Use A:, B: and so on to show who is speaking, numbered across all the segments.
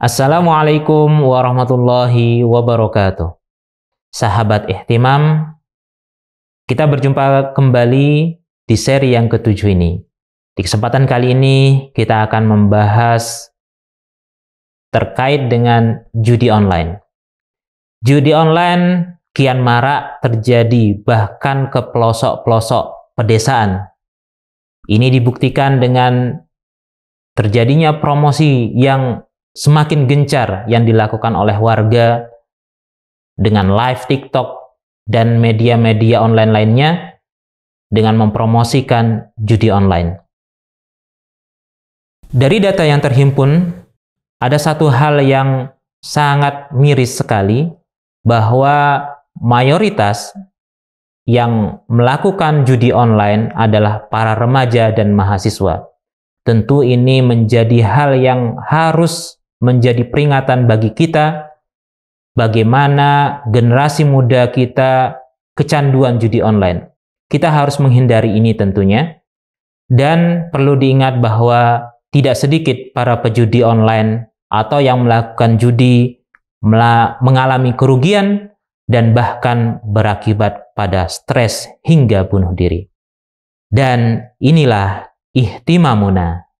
A: Assalamualaikum warahmatullahi wabarakatuh. Sahabat Ihtimam, kita berjumpa kembali di seri yang ketujuh ini. Di kesempatan kali ini kita akan membahas terkait dengan judi online. Judi online kian marak terjadi bahkan ke pelosok-pelosok pedesaan. Ini dibuktikan dengan terjadinya promosi yang semakin gencar yang dilakukan oleh warga dengan live TikTok dan media-media online lainnya dengan mempromosikan judi online. Dari data yang terhimpun, ada satu hal yang sangat miris sekali, bahwa mayoritas yang melakukan judi online adalah para remaja dan mahasiswa. Tentu ini menjadi hal yang harus menjadi peringatan bagi kita, bagaimana generasi muda kita kecanduan judi online. Kita harus menghindari ini tentunya, dan perlu diingat bahwa tidak sedikit para pejudi online atau yang melakukan judi mengalami kerugian dan bahkan berakibat pada stres hingga bunuh diri. Dan inilah Ihtimamuna.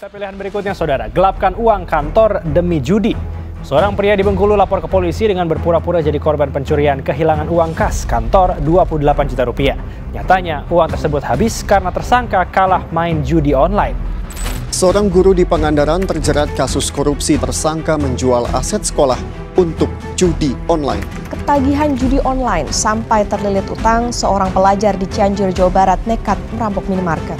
B: Pilihan berikutnya, saudara, gelapkan uang kantor demi judi. Seorang pria di Bengkulu lapor ke polisi dengan berpura-pura jadi korban pencurian kehilangan uang kas kantor 28 juta rupiah. Nyatanya, uang tersebut habis karena tersangka kalah main judi online.
C: Seorang guru di Pangandaran terjerat kasus korupsi tersangka menjual aset sekolah untuk judi online.
D: Ketagihan judi online sampai terlilit utang, seorang pelajar di Cianjur, Jawa Barat nekat merampok minimarket.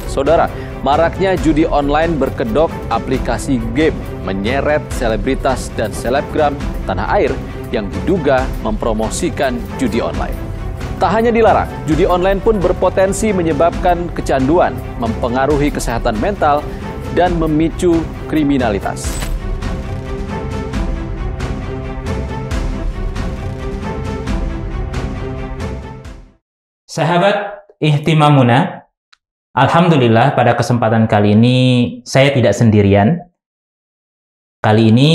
E: Saudara, maraknya judi online berkedok aplikasi game menyeret selebritas dan selebgram tanah air yang diduga mempromosikan judi online. Tak hanya dilarang, judi online pun berpotensi menyebabkan kecanduan, mempengaruhi kesehatan mental, dan memicu kriminalitas.
A: Sahabat Ihtimamuna, alhamdulillah pada kesempatan kali ini saya tidak sendirian. Kali ini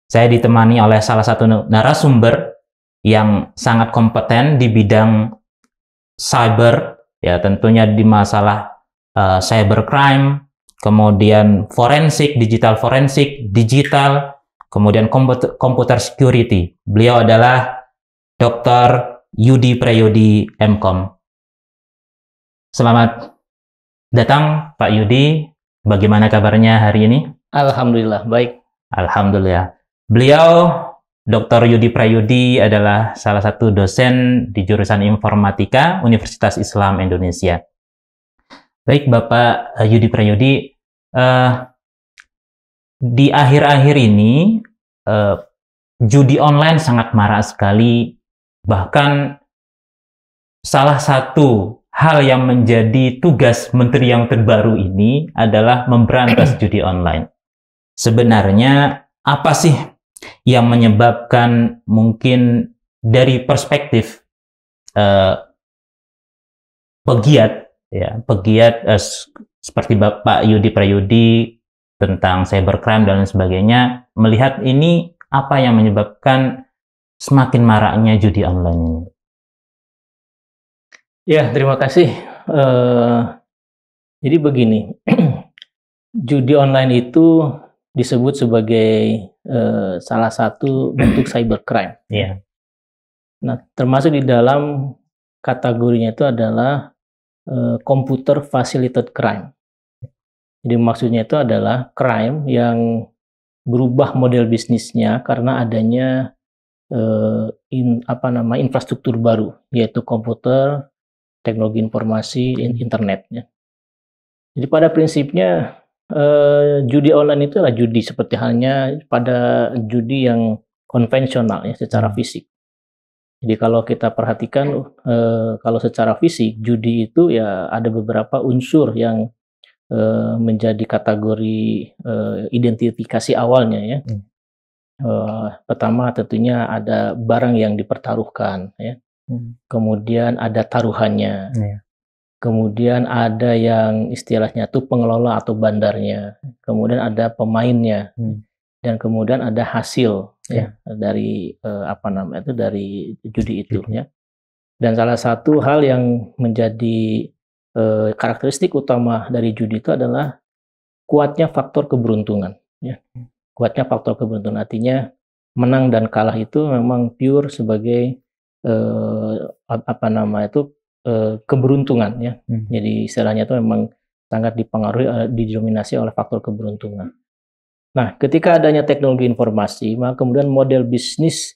A: saya ditemani oleh salah satu narasumber yang sangat kompeten di bidang cyber, ya tentunya di masalah cybercrime, kemudian forensik, digital, kemudian computer security. Beliau adalah Dr. Yudi Prayudi, MCom. Selamat datang Pak Yudi, bagaimana kabarnya hari ini?
F: Alhamdulillah, baik.
A: Alhamdulillah. Beliau, Dr. Yudi Prayudi adalah salah satu dosen di jurusan Informatika Universitas Islam Indonesia. Baik Bapak Yudi Prayudi, di akhir-akhir ini judi online sangat marak sekali, bahkan salah satu hal yang menjadi tugas menteri yang terbaru ini adalah memberantas judi online. Sebenarnya apa sih yang menyebabkan, mungkin dari perspektif pegiat seperti Bapak Yudi Prayudi tentang cybercrime dan lain sebagainya, melihat ini apa yang menyebabkan semakin maraknya judi online ini?
F: Ya, terima kasih. Jadi begini, judi online itu disebut sebagai salah satu bentuk cybercrime.
A: Yeah.
F: Nah, termasuk di dalam kategorinya itu adalah computer facilitated crime. Jadi maksudnya itu adalah crime yang berubah model bisnisnya karena adanya infrastruktur baru, yaitu komputer, teknologi informasi, internet. Ya. Jadi pada prinsipnya judi online itu adalah judi seperti halnya pada judi yang konvensional ya, secara fisik. Jadi kalau kita perhatikan, kalau secara fisik judi itu ya ada beberapa unsur yang menjadi kategori identifikasi awalnya ya. Pertama tentunya ada barang yang dipertaruhkan ya. kemudian ada taruhannya, kemudian ada yang istilahnya tuh pengelola atau bandarnya, kemudian ada pemainnya, dan kemudian ada hasil ya dari dari judi itu ya. Dan salah satu hal yang menjadi karakteristik utama dari judi itu adalah kuatnya faktor keberuntungan ya. Kuatnya faktor keberuntungan artinya menang dan kalah itu memang pure sebagai keberuntungan ya. Jadi istilahnya itu memang sangat dipengaruhi, didominasi oleh faktor keberuntungan. Nah, ketika adanya teknologi informasi, maka kemudian model bisnis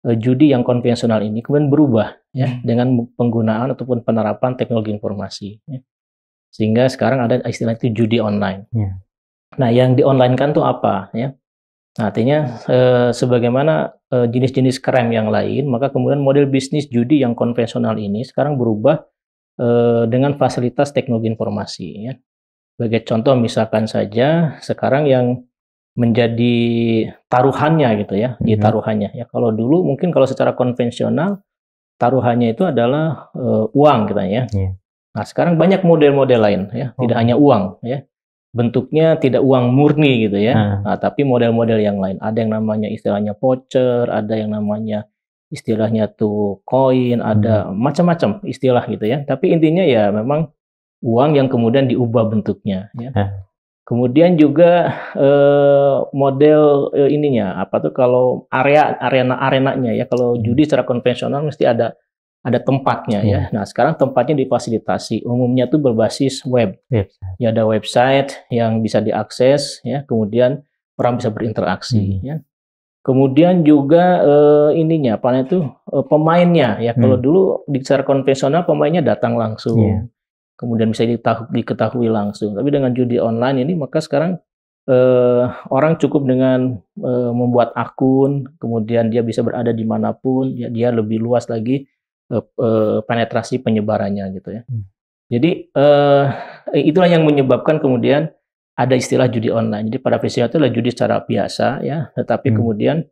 F: judi yang konvensional ini kemudian berubah ya dengan penggunaan ataupun penerapan teknologi informasi. Ya. Sehingga sekarang ada istilah itu judi online. Nah, yang di-online-kan itu apa ya? Nah, artinya sebagaimana jenis-jenis crime yang lain, maka kemudian model bisnis judi yang konvensional ini sekarang berubah dengan fasilitas teknologi informasi. Ya. Sebagai contoh misalkan saja sekarang yang menjadi taruhannya gitu ya, di taruhannya. Ya, kalau dulu mungkin kalau secara konvensional taruhannya itu adalah uang gitu ya. Nah, sekarang banyak model-model lain ya, tidak hanya uang ya. Bentuknya tidak uang murni gitu ya. Nah, tapi model-model yang lain. Ada yang namanya istilahnya voucher, ada yang namanya istilahnya tuh koin, ada macam-macam istilah gitu ya. Tapi intinya ya memang uang yang kemudian diubah bentuknya ya. Kemudian juga model ininya kalau arenanya ya, kalau judi secara konvensional mesti ada tempatnya ya. Nah, sekarang tempatnya difasilitasi. Umumnya tuh berbasis web. Ya, ada website yang bisa diakses ya, kemudian orang bisa berinteraksi ya. Kemudian juga pemainnya ya. Kalau dulu secara konvensional pemainnya datang langsung. Kemudian bisa diketahui langsung. Tapi dengan judi online ini maka sekarang orang cukup dengan membuat akun, kemudian dia bisa berada dimanapun, dia lebih luas lagi penetrasi penyebarannya gitu ya. Jadi itulah yang menyebabkan kemudian ada istilah judi online. Jadi pada prinsipnya itu adalah judi secara biasa ya, tetapi kemudian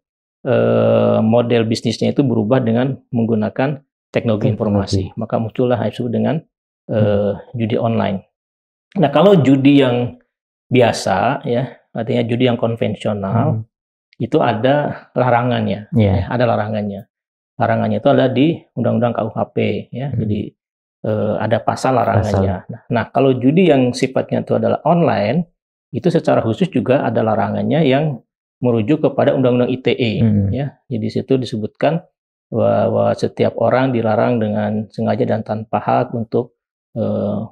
F: model bisnisnya itu berubah dengan menggunakan teknologi informasi. Maka muncullah yang disebut dengan judi online. Nah, kalau judi yang biasa ya, artinya judi yang konvensional itu ada larangannya. Ya, ada larangannya. Larangannya itu ada di Undang-Undang KUHP ya. Jadi ada pasal larangannya. Nah, kalau judi yang sifatnya itu adalah online, itu secara khusus juga ada larangannya yang merujuk kepada Undang-Undang ITE ya. Jadi di situ disebutkan bahwa setiap orang dilarang dengan sengaja dan tanpa hak untuk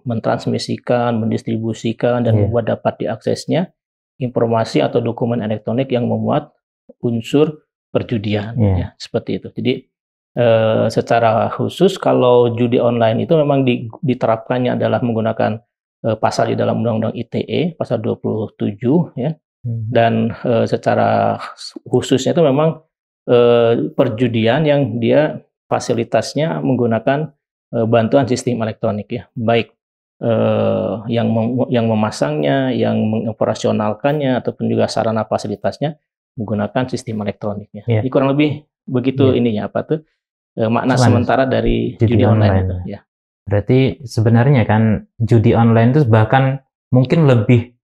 F: mentransmisikan, mendistribusikan, dan membuat dapat diaksesnya informasi atau dokumen elektronik yang memuat unsur perjudian, ya, seperti itu. Jadi secara khusus kalau judi online itu memang diterapkannya adalah menggunakan pasal di dalam Undang-Undang ITE, pasal 27, ya, dan secara khususnya itu memang perjudian yang dia fasilitasnya menggunakan bantuan sistem elektronik ya, baik yang memasangnya, yang mengoperasionalkannya, ataupun juga sarana fasilitasnya menggunakan sistem elektroniknya. Jadi kurang lebih begitu ininya makna sementara dari judi online itu. Ya.
A: Berarti sebenarnya kan judi online itu bahkan mungkin lebih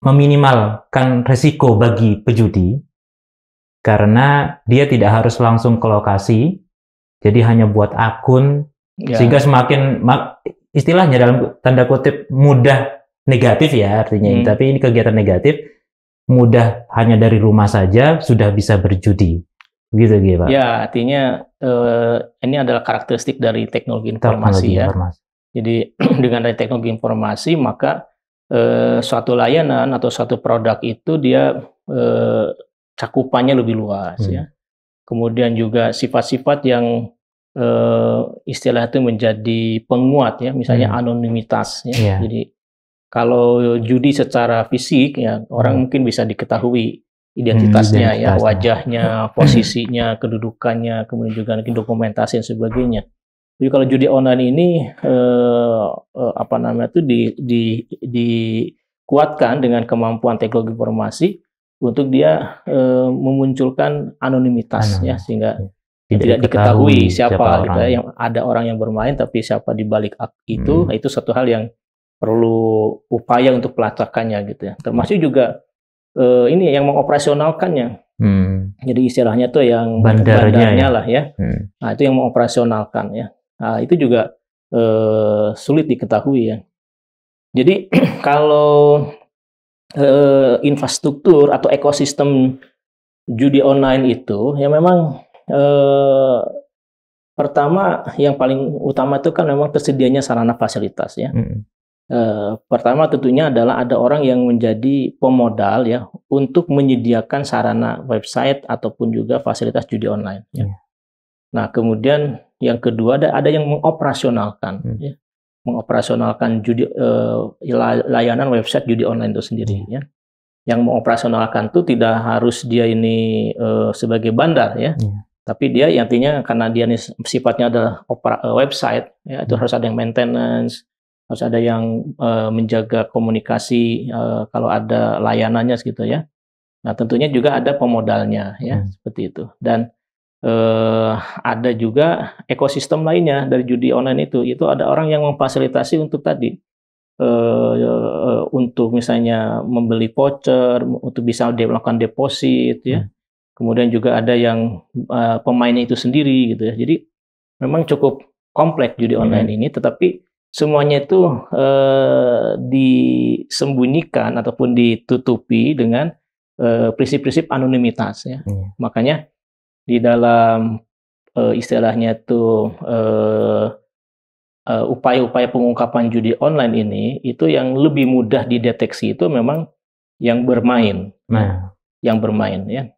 A: meminimalkan resiko bagi pejudi karena dia tidak harus langsung ke lokasi. Jadi hanya buat akun, sehingga semakin istilahnya dalam tanda kutip mudah negatif ya artinya. Tapi ini kegiatan negatif, mudah hanya dari rumah saja sudah bisa berjudi. Begitu Pak?
F: Ya, artinya ini adalah karakteristik dari teknologi informasi ya. Jadi dengan dari teknologi informasi maka suatu layanan atau suatu produk itu dia cakupannya lebih luas ya. Kemudian juga sifat-sifat yang istilah itu menjadi penguat ya, misalnya anonimitas ya. Jadi kalau judi secara fisik ya orang mungkin bisa diketahui identitasnya ya, wajahnya, posisinya, kedudukannya, kemudian juga dokumentasi dan sebagainya. Jadi kalau judi online ini dikuatkan dengan kemampuan teknologi informasi untuk dia memunculkan anonimitas ya, sehingga tidak diketahui siapa gitu
A: orang.
F: ya, yang ada orang yang bermain tapi siapa di balik itu, itu satu hal yang perlu upaya untuk pelacakannya gitu ya. Termasuk juga ini yang mengoperasionalkannya. Jadi istilahnya tuh yang bandarnya lah ya. Nah, itu yang mengoperasionalkan ya. Nah, itu juga sulit diketahui ya. Jadi kalau infrastruktur atau ekosistem judi online itu ya memang pertama yang paling utama itu kan memang tersedianya sarana fasilitas ya. Pertama tentunya adalah ada orang yang menjadi pemodal ya untuk menyediakan sarana website ataupun juga fasilitas judi online ya. Nah, kemudian yang kedua ada yang mengoperasionalkan ya. Mengoperasionalkan judi layanan website judi online itu sendiri ya. Yang mengoperasionalkan itu tidak harus dia ini sebagai bandar ya. Tapi dia artinya karena dia ini sifatnya adalah website ya, itu harus ada yang maintenance, harus ada yang menjaga komunikasi kalau ada layanannya gitu ya. Nah, tentunya juga ada pemodalnya ya, seperti itu. Dan ada juga ekosistem lainnya dari judi online itu ada orang yang memfasilitasi untuk tadi untuk misalnya membeli voucher, untuk bisa melakukan deposit ya. Kemudian juga ada yang pemainnya itu sendiri gitu ya. Jadi memang cukup kompleks judi online ini, tetapi semuanya itu disembunyikan ataupun ditutupi dengan prinsip-prinsip anonimitas ya. Makanya di dalam istilahnya itu upaya-upaya pengungkapan judi online ini itu yang lebih mudah dideteksi itu memang yang bermain, yang bermain ya.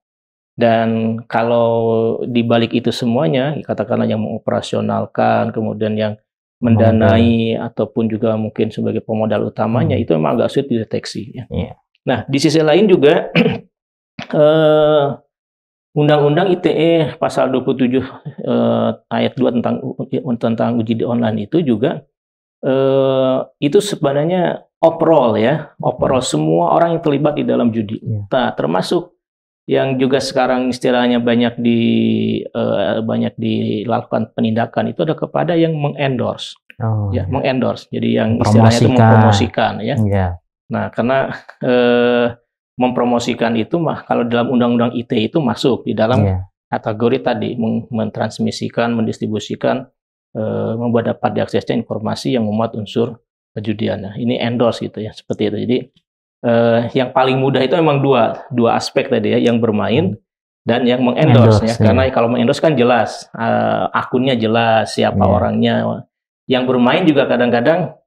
F: Dan kalau dibalik itu semuanya, katakanlah yang mengoperasionalkan, kemudian yang mendanai ataupun juga mungkin sebagai pemodal utamanya itu memang agak sulit dideteksi. Ya. Nah, di sisi lain juga Undang-Undang ITE pasal 27 ayat 2 tentang judi online itu juga itu sebenarnya overall semua orang yang terlibat di dalam judi. Nah, termasuk yang juga sekarang istilahnya banyak dilakukan penindakan itu ada kepada yang mengendorse, mengendorse. Jadi yang istilahnya itu mempromosikan, ya. Nah, karena mempromosikan itu kalau dalam Undang-Undang ITE itu masuk di dalam kategori tadi mentransmisikan, mendistribusikan, membuat dapat diaksesnya informasi yang memuat unsur kejudian. Nah, ini endorse gitu ya, seperti itu. Jadi yang paling mudah itu memang dua aspek tadi ya, yang bermain dan yang mengendorse ya. Karena kalau mengendorse kan jelas, akunnya jelas, siapa orangnya. Yang bermain juga kadang-kadang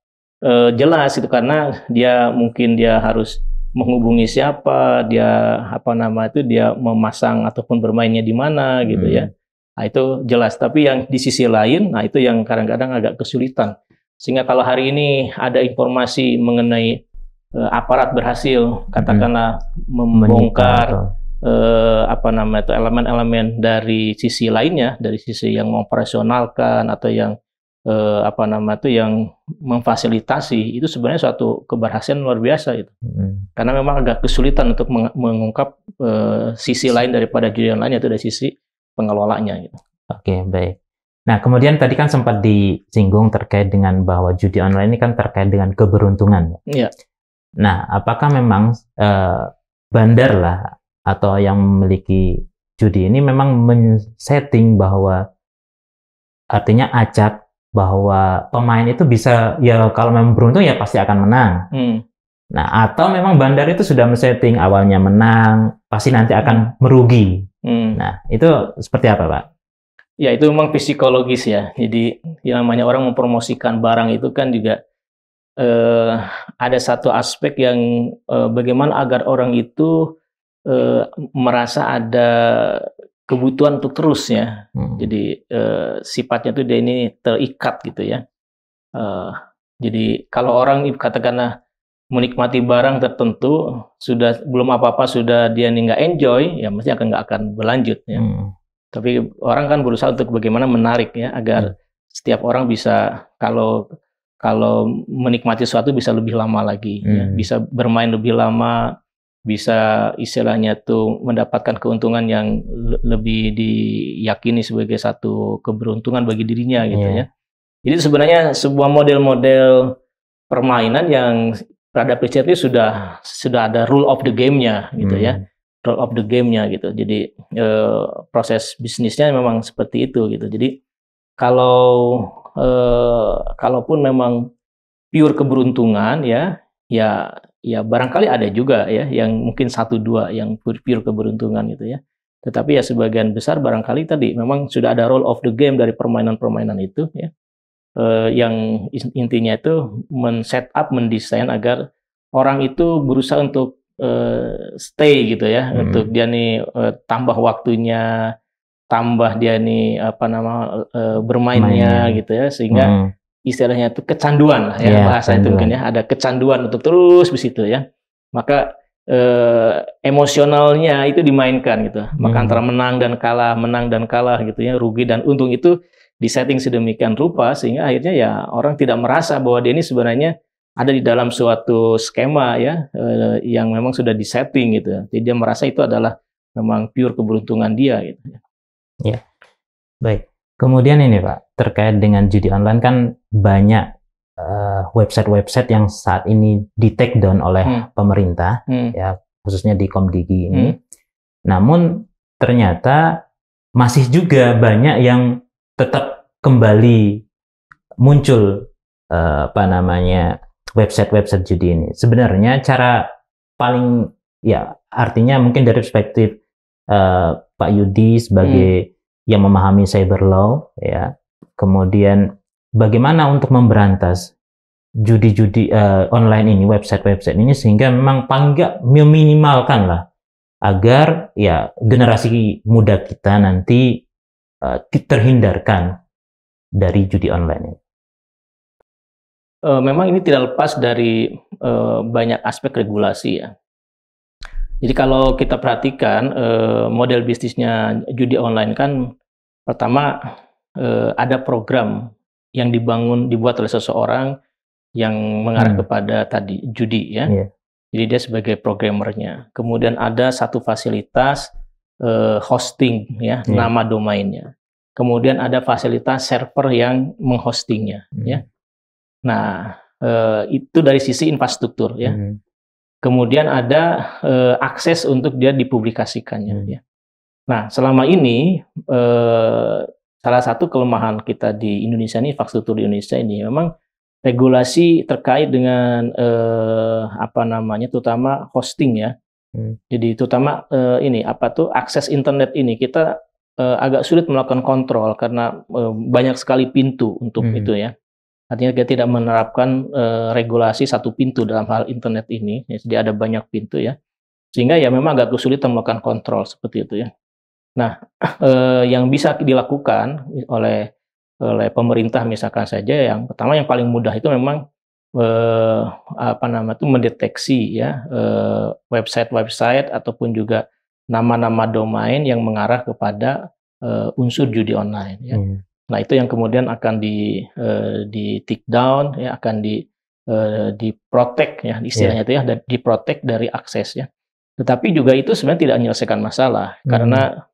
F: jelas itu karena mungkin dia harus menghubungi siapa, dia dia memasang ataupun bermainnya di mana gitu ya. Nah, itu jelas. Tapi yang di sisi lain, nah itu yang kadang-kadang agak kesulitan. Sehingga kalau hari ini ada informasi mengenai aparat berhasil katakanlah membongkar elemen-elemen dari sisi lainnya, dari sisi yang mengoperasionalkan atau yang yang memfasilitasi, itu sebenarnya suatu keberhasilan luar biasa itu. Karena memang agak kesulitan untuk mengungkap sisi lain daripada judi online, yaitu dari sisi pengelolanya gitu.
A: Oke, baik. Nah, kemudian tadi kan sempat disinggung terkait dengan bahwa judi online ini kan terkait dengan keberuntungan. Iya. Nah, apakah memang bandar lah atau yang memiliki judi ini memang men-setting bahwa artinya acak bahwa pemain itu bisa ya kalau memang beruntung ya pasti akan menang. Nah, atau memang bandar itu sudah men-setting awalnya menang, pasti nanti akan merugi. Nah, itu seperti apa, Pak?
F: Ya, itu memang psikologis ya. Jadi yang namanya orang mempromosikan barang itu kan juga ada satu aspek yang bagaimana agar orang itu merasa ada kebutuhan untuk terus ya. Jadi sifatnya tuh dia ini terikat gitu ya. Jadi kalau orang katakanlah menikmati barang tertentu sudah belum apa-apa sudah dia nggak enjoy, ya mesti nggak akan berlanjut ya. Tapi orang kan berusaha untuk bagaimana menarik ya agar setiap orang bisa kalau menikmati sesuatu bisa lebih lama lagi, ya. Bisa bermain lebih lama, bisa istilahnya tuh mendapatkan keuntungan yang lebih diyakini sebagai satu keberuntungan bagi dirinya gitu ya. Jadi sebenarnya sebuah model-model permainan yang pada prinsipnya sudah ada rule of the game-nya gitu ya. Rule of the game-nya gitu. Jadi proses bisnisnya memang seperti itu gitu. Jadi kalaupun memang pure keberuntungan ya barangkali ada juga ya yang mungkin 1-2 yang pure keberuntungan gitu ya. Tetapi ya sebagian besar barangkali tadi memang sudah ada rule of the game dari permainan-permainan itu ya. Yang intinya itu mendesain agar orang itu berusaha untuk stay gitu ya, untuk dia nih tambah waktunya, tambah dia nih bermainnya gitu ya, sehingga istilahnya itu kecanduan lah ya, bahasa itu mungkin ya, ada kecanduan untuk terus di situ ya. Maka emosionalnya itu dimainkan gitu. Maka antara menang dan kalah gitu ya, rugi dan untung itu disetting sedemikian rupa sehingga akhirnya ya orang tidak merasa bahwa dia ini sebenarnya ada di dalam suatu skema ya yang memang sudah disetting gitu. Jadi dia merasa itu adalah memang pure keberuntungan dia gitu.
A: Ya, baik. Kemudian ini Pak, terkait dengan judi online kan banyak website-website yang saat ini di take down oleh pemerintah, ya khususnya di Komdigi ini. Namun ternyata masih juga banyak yang tetap kembali muncul website-website judi ini. Sebenarnya cara paling ya artinya mungkin dari perspektif Pak Yudi sebagai yang memahami cyber law ya, kemudian bagaimana untuk memberantas judi-judi online ini, website-website ini sehingga memang paling nggak meminimalkan lah agar ya generasi muda kita nanti terhindarkan dari judi online ini.
F: Memang ini tidak lepas dari banyak aspek regulasi ya. Jadi kalau kita perhatikan model bisnisnya judi online kan pertama ada program yang dibuat oleh seseorang yang mengarah kepada tadi judi ya. Jadi dia sebagai programmernya. Kemudian ada satu fasilitas hosting ya, nama domainnya. Kemudian ada fasilitas server yang menghostingnya ya. Nah, itu dari sisi infrastruktur ya. Kemudian ada akses untuk dia dipublikasikannya ya. Nah, selama ini salah satu kelemahan kita di Indonesia ini, infrastruktur di Indonesia ini memang regulasi terkait dengan terutama hosting ya. Jadi terutama akses internet ini kita agak sulit melakukan kontrol karena banyak sekali pintu untuk itu ya. Artinya kita tidak menerapkan regulasi satu pintu dalam hal internet ini. Jadi ada banyak pintu ya. Sehingga ya memang agak kesulitan melakukan kontrol seperti itu ya. Nah, yang bisa dilakukan oleh pemerintah misalkan saja, yang pertama yang paling mudah itu memang mendeteksi ya website-website ataupun juga nama-nama domain yang mengarah kepada unsur judi online ya. Nah, itu yang kemudian akan di take down ya, akan di protect ya istilahnya itu ya, dan di protect dari akses ya. Tetapi juga itu sebenarnya tidak menyelesaikan masalah karena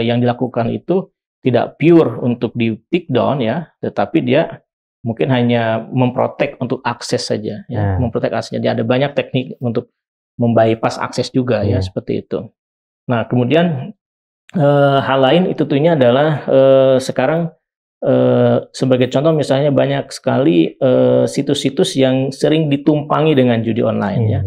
F: yang dilakukan itu tidak pure untuk di take down ya, tetapi dia mungkin hanya memprotek untuk akses saja ya, memprotek aksesnya. Dia ada banyak teknik untuk membypass akses juga ya, seperti itu. Nah, kemudian hal lain itu tentunya adalah sekarang sebagai contoh misalnya banyak sekali situs-situs yang sering ditumpangi dengan judi online ya.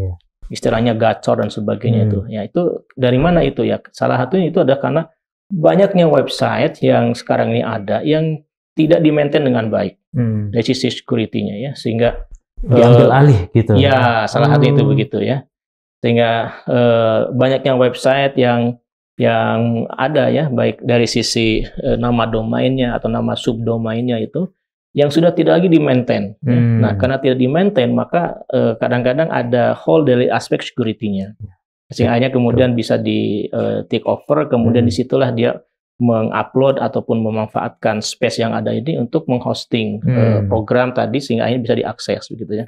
F: Istilahnya gacor dan sebagainya itu. Ya, itu dari mana itu ya? Salah satunya itu adalah karena banyaknya website yang sekarang ini ada yang tidak di-maintain dengan baik dari sisi security-nya ya, sehingga
A: diambil alih gitu.
F: Ya, salah satu itu begitu ya. Sehingga banyaknya website yang ada ya, baik dari sisi nama domainnya atau nama subdomainnya itu yang sudah tidak lagi di-maintain. Ya. Nah, karena tidak di-maintain, maka kadang-kadang ada hole dari aspek security-nya. Sehingga hanya kemudian bisa di take over, kemudian disitulah dia mengupload ataupun memanfaatkan space yang ada ini untuk menghosting program tadi sehingga akhirnya bisa diakses begitu ya.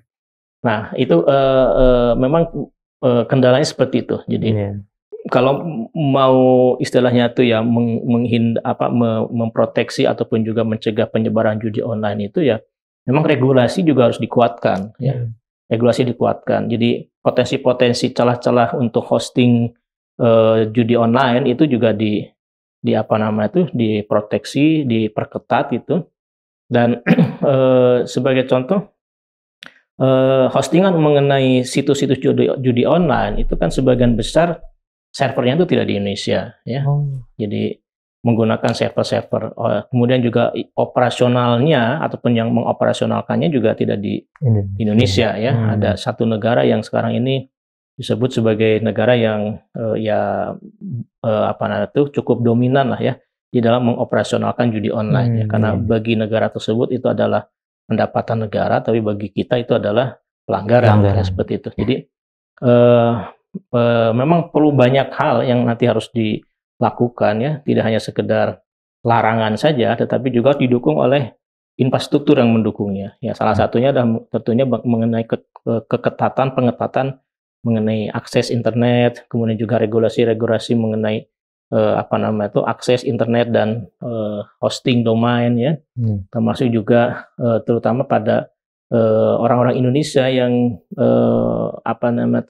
F: Nah, itu memang kendalanya seperti itu. Jadi kalau mau istilahnya tuh ya memproteksi ataupun juga mencegah penyebaran judi online itu ya memang regulasi juga harus dikuatkan ya. Regulasi dikuatkan. Jadi potensi-potensi celah-celah untuk hosting judi online itu juga diproteksi, diperketat itu. Dan sebagai contoh hostingan mengenai situs-situs judi online itu kan sebagian besar servernya itu tidak di Indonesia ya. Jadi menggunakan server-server. Kemudian juga operasionalnya ataupun yang mengoperasionalkannya juga tidak di Indonesia ya. Ada satu negara yang sekarang ini disebut sebagai negara yang cukup dominan lah ya di dalam mengoperasionalkan judi online ya. Karena bagi negara tersebut itu adalah pendapatan negara, tapi bagi kita itu adalah pelanggaran. Ya, seperti itu. Jadi memang perlu banyak hal yang nanti harus dilakukan ya, tidak hanya sekedar larangan saja, tetapi juga didukung oleh infrastruktur yang mendukungnya. Ya, salah satunya adalah tentunya mengenai pengetatan mengenai akses internet, kemudian juga regulasi-regulasi mengenai akses internet dan hosting domain ya, termasuk juga terutama pada orang-orang Indonesia yang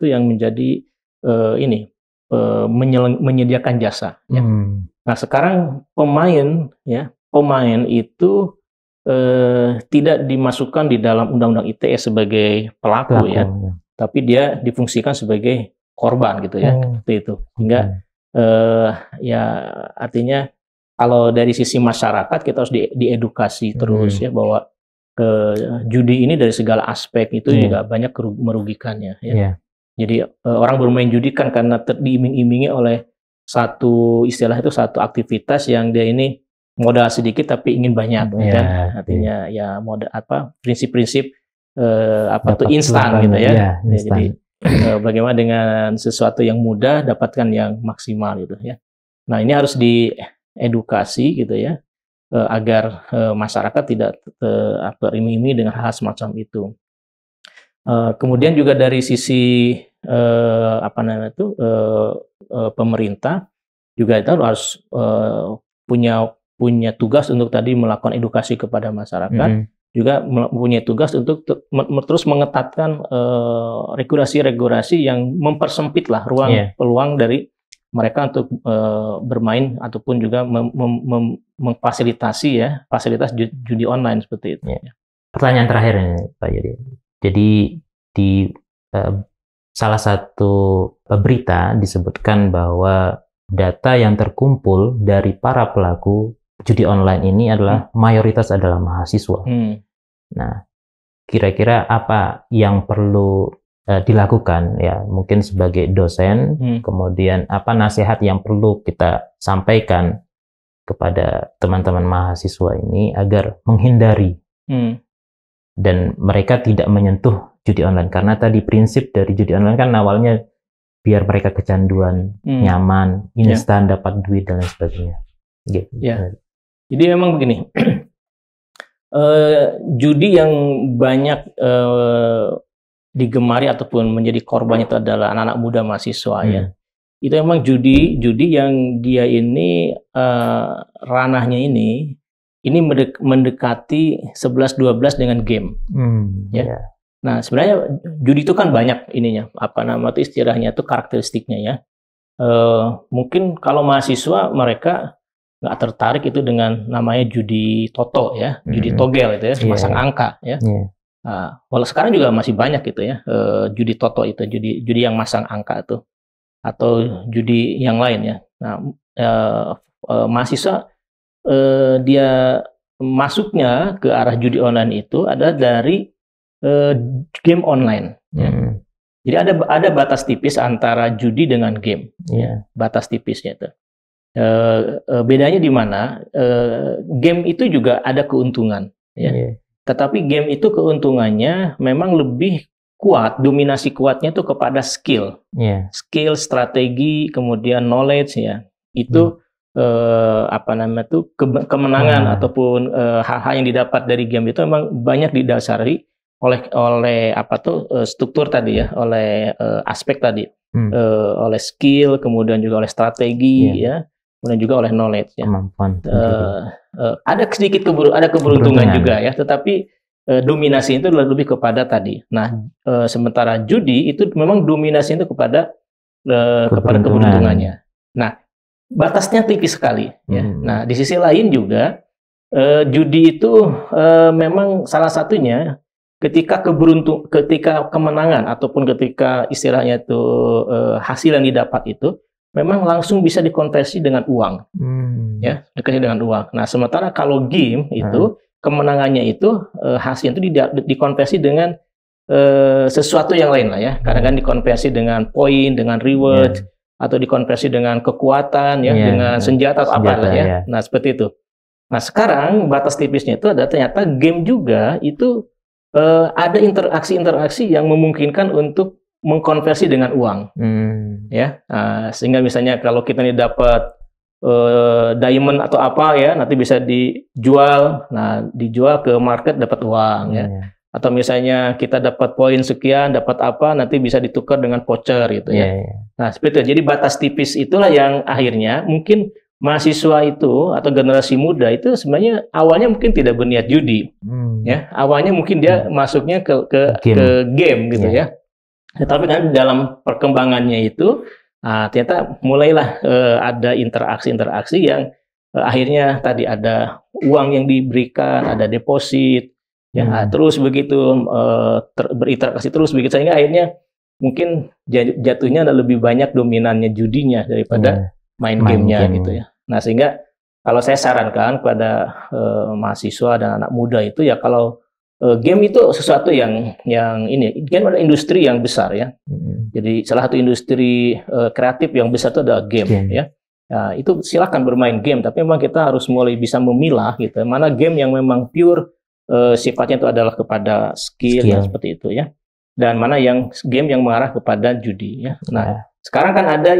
F: yang menjadi menyediakan jasa. Ya. Nah sekarang pemain itu tidak dimasukkan di dalam Undang-Undang ITE sebagai pelaku ya, tapi dia difungsikan sebagai korban gitu ya, seperti itu. Hingga artinya kalau dari sisi masyarakat kita harus diedukasi terus ya bahwa judi ini dari segala aspek itu juga banyak merugikannya ya. Jadi orang bermain judi kan karena diiming-imingi oleh satu aktivitas yang dia ini modal sedikit tapi ingin banyak kan. Artinya ya modal prinsip-prinsip instan gitu ya. Jadi bagaimana dengan sesuatu yang mudah dapatkan yang maksimal gitu ya. Nah, ini harus diedukasi gitu ya agar masyarakat tidak teriming-imingi dengan hal semacam itu. Kemudian juga dari sisi pemerintah juga itu harus punya tugas untuk tadi melakukan edukasi kepada masyarakat, juga mempunyai tugas untuk terus mengetatkan regulasi-regulasi yang mempersempit lah peluang dari mereka untuk bermain ataupun juga memfasilitasi fasilitas judi online seperti itu.
A: Pertanyaan terakhir ini Pak Yudi. Jadi di salah satu berita disebutkan bahwa data yang terkumpul dari para pelaku judi online ini adalah mayoritas adalah mahasiswa. Nah, kira-kira apa yang perlu dilakukan ya? Mungkin sebagai dosen, kemudian apa nasihat yang perlu kita sampaikan kepada teman-teman mahasiswa ini agar menghindari dan mereka tidak menyentuh judi online, karena tadi prinsip dari judi online kan awalnya biar mereka kecanduan, nyaman, instan, dapat duit dan lain sebagainya. Gitu.
F: Jadi memang begini, judi yang banyak digemari ataupun menjadi korbannya itu adalah anak-anak muda mahasiswa ya. Itu memang judi yang dia ini ranahnya ini mendekati 11-12 dengan game. Nah, sebenarnya judi itu kan banyak ininya, istilahnya itu karakteristiknya ya. Mungkin kalau mahasiswa mereka nggak tertarik itu dengan namanya judi toto ya, judi togel itu ya, masang angka ya. Walau sekarang juga masih banyak gitu ya, judi toto itu, judi yang masang angka itu, atau judi yang lain ya. Nah, mahasiswa dia masuknya ke arah judi online itu adalah dari game online. Jadi ada batas tipis antara judi dengan game. Batas tipisnya itu. Bedanya di mana? Game itu juga ada keuntungan. Tetapi game itu keuntungannya memang lebih kuat, dominasi kuatnya itu kepada skill, skill, strategi, kemudian knowledge ya. Itu kemenangan ataupun hal-hal yang didapat dari game itu memang banyak didasari oleh apa tuh struktur tadi ya, oleh aspek tadi, oleh skill, kemudian juga oleh strategi ya, kemudian juga oleh knowledge ya.
A: Kemampuan.
F: Ada sedikit keberuntungan juga ya, tetapi dominasi itu lebih kepada tadi. Nah, sementara judi itu memang dominasi itu kepada keberuntungannya. Nah, batasnya tipis sekali ya. Nah, di sisi lain juga judi itu memang salah satunya ketika kemenangan ataupun ketika istilahnya itu hasil yang didapat itu memang langsung bisa dikonversi dengan uang, ya, dengan uang. Nah, sementara kalau game itu kemenangannya itu hasil itu dikonversi dengan sesuatu yang lain lah ya. Kadang-kadang dikonversi dengan poin, dengan reward, atau dikonversi dengan kekuatan, ya, dengan senjata atau apa lah ya. Nah, seperti itu. Nah, sekarang batas tipisnya itu ada ternyata game juga itu ada interaksi-interaksi yang memungkinkan untuk mengkonversi dengan uang, ya, sehingga misalnya kalau kita ini dapat diamond atau apa ya, nanti bisa dijual, nah dijual ke market dapat uang, ya, atau misalnya kita dapat poin sekian, dapat apa, nanti bisa ditukar dengan voucher gitu ya. Nah seperti itu. Jadi batas tipis itulah yang akhirnya mungkin mahasiswa itu atau generasi muda itu sebenarnya awalnya mungkin tidak berniat judi, ya, awalnya mungkin dia masuknya ke game gitu ya. Tetapi kan dalam perkembangannya itu ternyata mulailah ada interaksi-interaksi yang akhirnya tadi ada uang yang diberikan, ada deposit, ya, terus begitu berinteraksi terus begitu, sehingga akhirnya mungkin jatuhnya ada lebih banyak dominannya judinya daripada main gamenya gitu ya. Nah sehingga kalau saya sarankan kepada mahasiswa dan anak muda itu ya, kalau game itu sesuatu yang ini, game adalah industri yang besar ya. Jadi salah satu industri kreatif yang besar itu adalah game. Ya. Nah, itu silakan bermain game, tapi memang kita harus mulai bisa memilah gitu. Mana game yang memang pure sifatnya itu adalah kepada skill. Ya, seperti itu ya. Dan mana yang game yang mengarah kepada judi ya. Nah, sekarang kan ada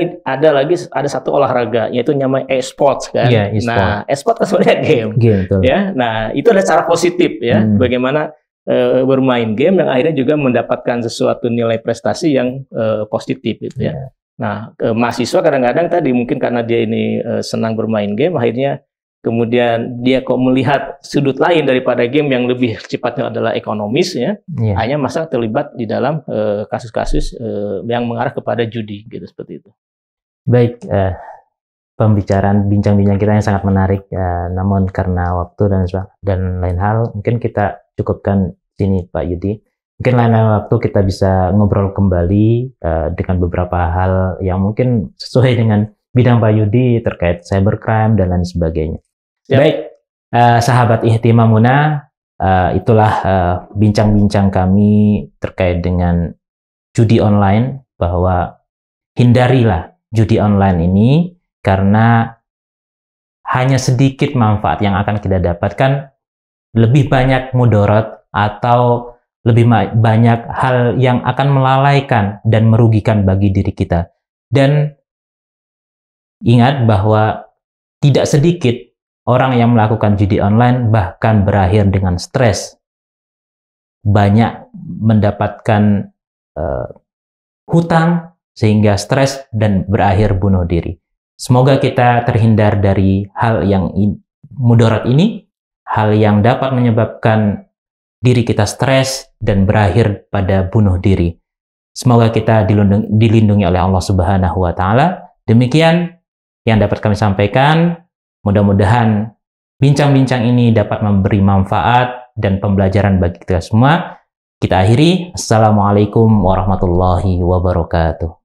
F: satu olahraga yaitu namanya e-sports kan. Nah, e-sports kan sebenarnya game ya. Nah, itu ada cara positif ya, bagaimana bermain game yang akhirnya juga mendapatkan sesuatu nilai prestasi yang positif gitu ya. Nah, mahasiswa kadang-kadang tadi mungkin karena dia ini senang bermain game, akhirnya kemudian dia kok melihat sudut lain daripada game yang lebih sifatnya adalah ekonomis ya, hanya masa terlibat di dalam kasus-kasus yang mengarah kepada judi gitu, seperti itu.
A: Baik, pembicaraan bincang-bincang kita yang sangat menarik, namun karena waktu dan lain hal mungkin kita cukupkan sini Pak Yudi. Mungkin lain waktu kita bisa ngobrol kembali dengan beberapa hal yang mungkin sesuai dengan bidang Pak Yudi terkait cybercrime dan lain sebagainya. Baik, sahabat Ihtimamuna, itulah bincang-bincang kami terkait dengan judi online, bahwa hindarilah judi online ini karena hanya sedikit manfaat yang akan kita dapatkan, lebih banyak mudarat atau lebih banyak hal yang akan melalaikan dan merugikan bagi diri kita. Dan ingat bahwa tidak sedikit orang yang melakukan judi online bahkan berakhir dengan stres. Banyak mendapatkan hutang sehingga stres dan berakhir bunuh diri. Semoga kita terhindar dari hal yang mudarat ini, hal yang dapat menyebabkan diri kita stres dan berakhir pada bunuh diri. Semoga kita dilindungi oleh Allah Subhanahu wa Ta'ala. Demikian yang dapat kami sampaikan. Mudah-mudahan bincang-bincang ini dapat memberi manfaat dan pembelajaran bagi kita semua. Kita akhiri. Assalamualaikum warahmatullahi wabarakatuh.